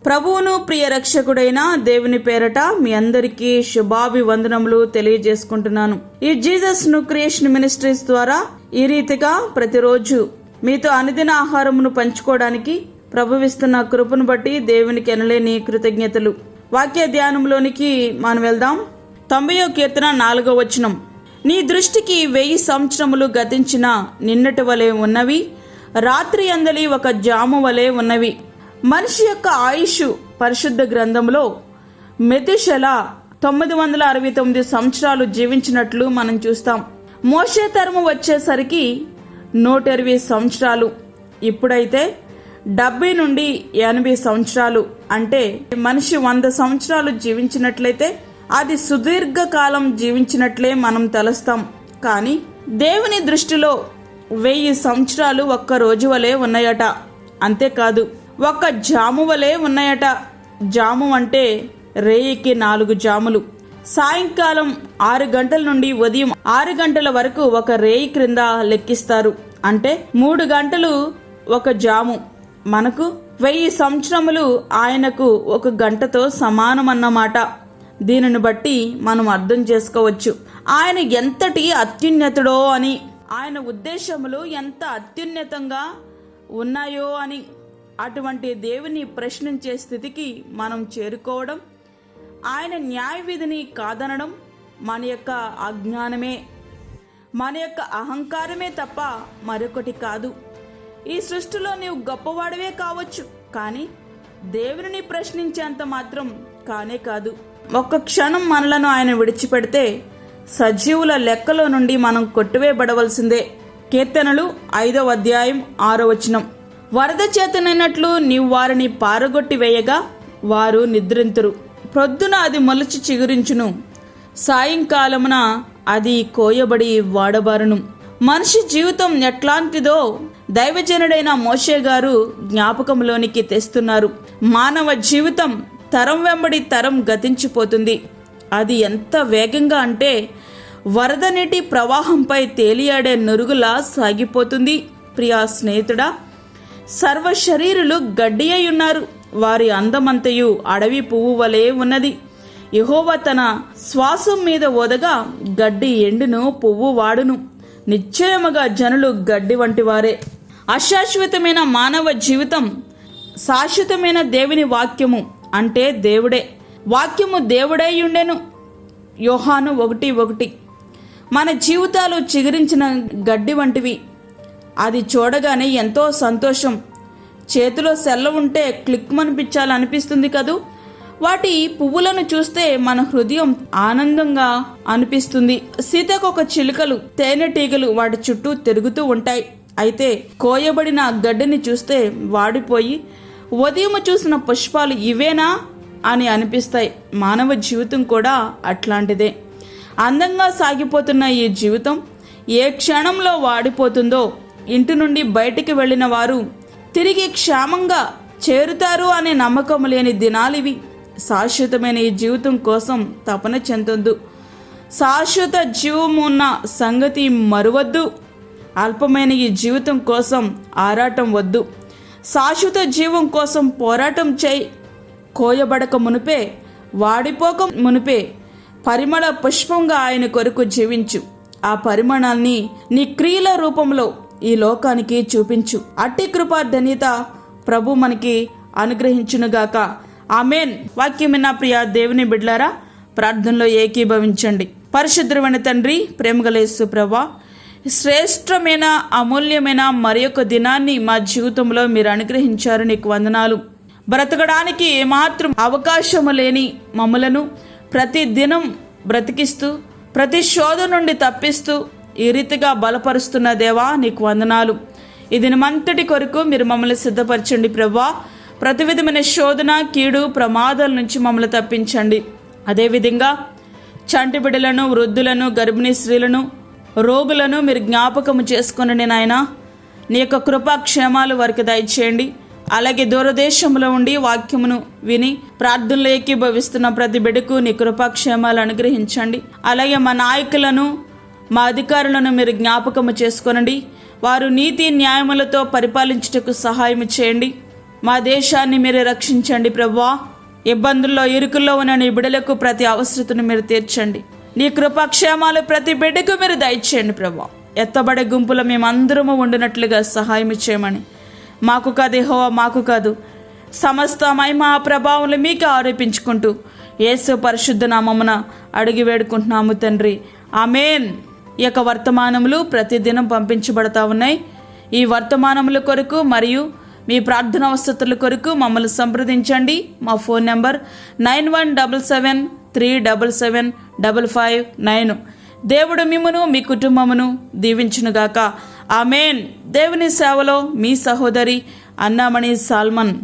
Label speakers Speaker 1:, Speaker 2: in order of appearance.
Speaker 1: ప్రభువును ప్రియ రక్షకుడైన దేవుని పేరట మీ అందరికీ శుభాభివందనములు తెలియజేసుకుంటున్నాను. ఈ జీసస్ న్యూ క్రియేషన్ మినిస్ట్రీస్ ద్వారా ఈ రీతిగా ప్రతిరోజు మీతో అనుదిన ఆహారమును పంచుకోవడానికి ప్రభువిస్తున్న కృపను బట్టి దేవునికి ఎనలేని కృతజ్ఞతలు. వాక్య ధ్యానంలోనికి మనం వెళ్దాం. 90వ కీర్తన 4వ వచనం. నీ దృష్టికి 1000 సంవత్సరములు గతించిన నిన్నటి వలె ఉన్నవి, రాత్రి అందలి ఒక జాము వలె ఉన్నవి. మనిషి యొక్క ఆయుష్ పరిశుద్ధ గ్రంథంలో మెతుషెల 969 సంవత్సరాలు జీవించినట్లు మనం చూస్తాం. మోషే తరము వచ్చేసరికి 120 సంవత్సరాలు. ఇప్పుడైతే 70 నుండి 80 సంవత్సరాలు. అంటే మనిషి 100 సంవత్సరాలు జీవించినట్లయితే అది సుదీర్ఘకాలం జీవించినట్లే మనం తలస్తాం. కానీ దేవుని దృష్టిలో 1000 సంవత్సరాలు ఒక్క రోజు వలె ఉన్నాయట. అంతేకాదు, ఒక్క జాము వలె ఉన్నాయట. జాము అంటే రేయికి 4 జాములు. సాయంకాలం 6 గంటల నుండి ఉదయం 6 గంటల వరకు ఒక రేయి క్రింద లెక్కిస్తారు. అంటే 3 గంటలు ఒక జాము. మనకు 1000 సంవత్సరములు ఆయనకు 1 గంటతో సమానమన్నమాట. దీనిని బట్టి మనం అర్థం చేసుకోవచ్చు ఆయన ఎంతటి అత్యున్నతుడో అని, ఆయన ఉద్దేశములు ఎంత అత్యున్నతంగా ఉన్నాయో అని. అటువంటి దేవుని ప్రశ్నించే స్థితికి మనం చేరుకోవడం, ఆయన న్యాయ విధిని కాదనడం మన యొక్క అజ్ఞానమే, మన యొక్క అహంకారమే తప్ప మరొకటి కాదు. ఈ సృష్టిలో నీవు గొప్పవాడివే కావచ్చు, కానీ దేవుని ప్రశ్నించేంత మాత్రం కానే కాదు. ఒక్క క్షణం మనలను ఆయన విడిచిపెడితే సజీవుల లెక్కలో నుండి మనం కొట్టివేయబడవలసిందే. కీర్తనలు 5వ అధ్యాయం 6వ వచనం. వరద చేతనైనట్లు నీవు వారిని పారగొట్టి వేయగా వారు నిద్రింతురు. ప్రొద్దున అది మొలచి చిగురించును, సాయంకాలమున అది కోయబడి వాడబారును. మనిషి జీవితం ఎట్లాంటిదో దైవజనుడైన మోషే గారు జ్ఞాపకంలోనికి తెస్తున్నారు. మానవ జీవితం తరం వెంబడి తరం గతించిపోతుంది. అది ఎంత వేగంగా అంటే వరద నీటి ప్రవాహంపై తేలియాడే నురుగులా సాగిపోతుంది. ప్రియా స్నేహితుడా, సర్వ శరీరులు గడ్డి అయి ఉన్నారు. వారి అందమంతయు అడవి పువ్వు వలె ఉన్నది. యెహోవా తన శ్వాసం మీద ఓదగా గడ్డి ఎండును, పువ్వు వాడును. నిశ్చయముగా జనులు గడ్డి వంటి వారే. అశాశ్వతమైన మానవ జీవితం శాశ్వతమైన దేవుని వాక్యము అంటే దేవుడే. వాక్యము దేవుడై ఉండెను. యోహాను 1:1. మన జీవితాలు చిగురించిన గడ్డి వంటివి. అది చూడగానే ఎంతో సంతోషం. చేతిలో సెల్ల ఉంటే క్లిక్ మనిపించాలనిపిస్తుంది కదూ. వాటి పువ్వులను చూస్తే మన హృదయం ఆనందంగా అనిపిస్తుంది. సీతాకోక చిలుకలు, తేనెటీగలు వాటి చుట్టూ తిరుగుతూ ఉంటాయి. అయితే కోయబడిన గడ్డిని చూస్తే వాడిపోయి ఉదయం చూసిన పుష్పాలు ఇవేనా అని అనిపిస్తాయి. మానవ జీవితం కూడా అట్లాంటిదే. అందంగా సాగిపోతున్న ఈ జీవితం ఏ క్షణంలో వాడిపోతుందో. ఇంటి నుండి బయటికి వెళ్ళిన వారు తిరిగి క్షేమంగా చేరుతారు అనే నమ్మకం లేని దినాలివి. శాశ్వతమైన ఈ జీవితం కోసం తపన చెందొద్దు. శాశ్వత జీవము ఉన్న సంగతి మరువద్దు. అల్పమైన ఈ జీవితం కోసం ఆరాటం వద్దు. శాశ్వత జీవం కోసం పోరాటం చేయి. కోయబడక మునిపే, వాడిపోక మునిపే పరిమళ పుష్పంగా ఆయన కొరకు జీవించు. ఆ పరిమాణాన్ని నీ క్రియల రూపంలో ఈ లోకానికి చూపించు. అట్టి కృపా ధన్యత ప్రభు మనకి అనుగ్రహించునుగాక. ఆమేన్. వాక్యమైన ప్రియ దేవుని బిడ్డలారా, ప్రార్థనలో ఏకీభవించండి. పరిశుద్ధమైన తండ్రి, ప్రేమగల యేసు ప్రభువా, శ్రేష్టమైన అమూల్యమైన మరి ఒక దినాన్ని మా జీవితంలో మీరు అనుగ్రహించారు. నీకు వందనాలు. బ్రతకడానికి ఏమాత్రం అవకాశము లేని మమ్మలను ప్రతి దినం బ్రతికిస్తూ, ప్రతి శోధన నుండి తప్పిస్తూ ఈ రీతిగా బలపరుస్తున్న దేవా, నీకు వందనాలు. ఈ దినమంతటి కొరకు మీరు మమ్మల్ని సిద్ధపరచండి ప్రభువా. ప్రతి విధమైన శోధన, కీడు, ప్రమాదాల నుంచి మమ్మల్ని తప్పించండి. అదేవిధంగా చంటి బిడ్డలను, వృద్ధులను, గర్భిణీ స్త్రీలను, రోగులను మీరు జ్ఞాపకము చేసుకునండి నాయన. నీ యొక్క కృపాక్షేమాలు వారికి దయచేయండి. అలాగే దూరదేశంలో ఉండి వాక్యమును విని ప్రార్థనలు ఏకీభవిస్తున్న ప్రతి బిడ్డకు నీ కృపాక్షేమాలు అనుగ్రహించండి. అలాగే మా నాయకులను, మా అధికారులను మీరు జ్ఞాపకము చేసుకొనండి. వారు నీతి న్యాయములతో పరిపాలించుటకు సహాయం చేయండి. మా దేశాన్ని మీరు రక్షించండి ప్రభువా. ఇబ్బందుల్లో ఇరుకుల్లో ఉన్న నీ బిడ్డలకు ప్రతి అవసరతను మీరు తీర్చండి. నీ కృపాక్షేమాలు ప్రతి బిడ్డకు మీరు దయచేయండి ప్రభువా. ఎత్తబడే గుంపులో మేమందరము ఉండినట్లుగా సహాయం చేయమని, మాకు కాదు యెహోవా, మాకు కాదు, సమస్త మహిమ ప్రభావములు మీకు ఆరోపించుకుంటూ యేసు పరిశుద్ధ నామమున అడిగి వేడుకుంటున్నాము తండ్రి, ఆమేన్. ఈ యొక్క వర్తమానములు ప్రతిదినం పంపించబడతా ఉన్నాయి. ఈ వర్తమానముల కొరకు మరియు మీ ప్రార్థన అవసరతల కొరకు మమ్మల్ని సంప్రదించండి. మా ఫోన్ నెంబర్ 9177377559. దేవుడు మిమ్మును మీ కుటుంబమును దీవించునుగాక. ఆమేన్. దేవుని సేవలో మీ సహోదరి అన్నామణి సాల్మన్.